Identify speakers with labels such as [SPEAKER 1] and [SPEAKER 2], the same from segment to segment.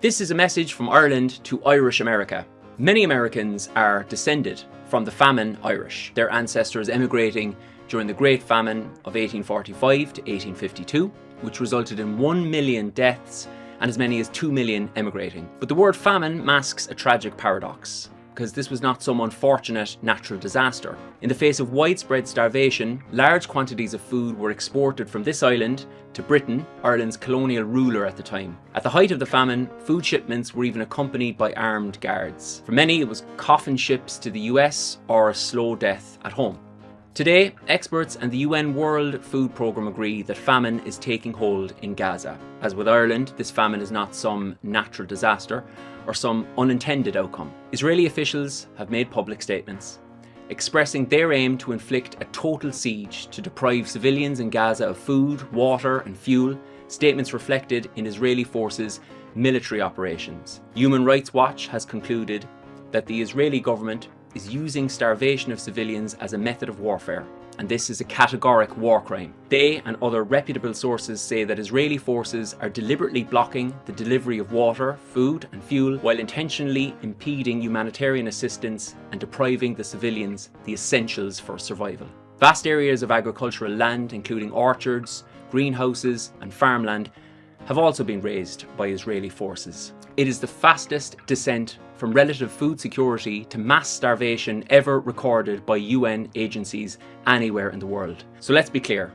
[SPEAKER 1] This is a message from Ireland to Irish America. Many Americans are descended from the famine Irish, their ancestors emigrating during the Great Famine of 1845 to 1852, which resulted in 1 million deaths and as many as 2 million emigrating. But the word famine masks a tragic paradox, because this was not some unfortunate natural disaster. In the face of widespread starvation, large quantities of food were exported from this island to Britain, Ireland's colonial ruler at the time. At the height of the famine, food shipments were even accompanied by armed guards. For many, it was coffin ships to the US or a slow death at home. Today, experts and the UN World Food Programme agree that famine is taking hold in Gaza. As with Ireland, this famine is not some natural disaster or some unintended outcome. Israeli officials have made public statements expressing their aim to inflict a total siege to deprive civilians in Gaza of food, water and fuel, statements reflected in Israeli forces' military operations. Human Rights Watch has concluded that the Israeli government is using starvation of civilians as a method of warfare, and this is a categoric war crime. They and other reputable sources say that Israeli forces are deliberately blocking the delivery of water, food and fuel while intentionally impeding humanitarian assistance and depriving the civilians the essentials for survival. Vast areas of agricultural land, including orchards, greenhouses and farmland, have also been razed by Israeli forces. It is the fastest descent from relative food security to mass starvation ever recorded by UN agencies anywhere in the world. So let's be clear.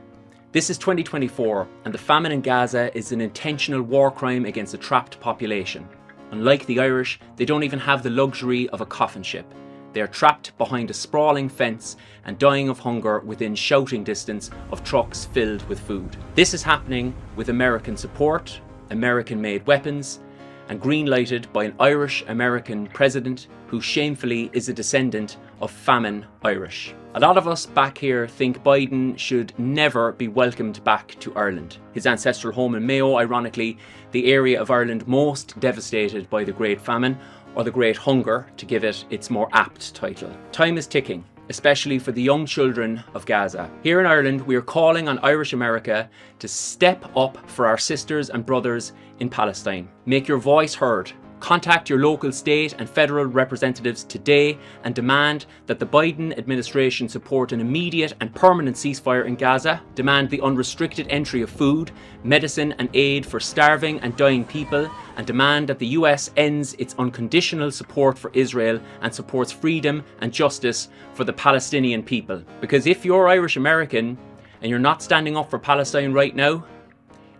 [SPEAKER 1] This is 2024 and the famine in Gaza is an intentional war crime against a trapped population. Unlike the Irish, they don't even have the luxury of a coffin ship. They are trapped behind a sprawling fence and dying of hunger within shouting distance of trucks filled with food. This is happening with American support, American-made weapons, and green-lighted by an Irish-American president who shamefully is a descendant of famine Irish. A lot of us back here think Biden should never be welcomed back to Ireland. His ancestral home in Mayo, ironically, the area of Ireland most devastated by the Great Famine, or the Great Hunger, to give it its more apt title. Time is ticking, especially for the young children of Gaza. Here in Ireland, we are calling on Irish America to step up for our sisters and brothers in Palestine. Make your voice heard. Contact your local state and federal representatives today and demand that the Biden administration support an immediate and permanent ceasefire in Gaza, demand the unrestricted entry of food, medicine and aid for starving and dying people, and demand that the US ends its unconditional support for Israel and supports freedom and justice for the Palestinian people. Because if you're Irish American and you're not standing up for Palestine right now,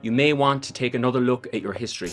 [SPEAKER 1] you may want to take another look at your history.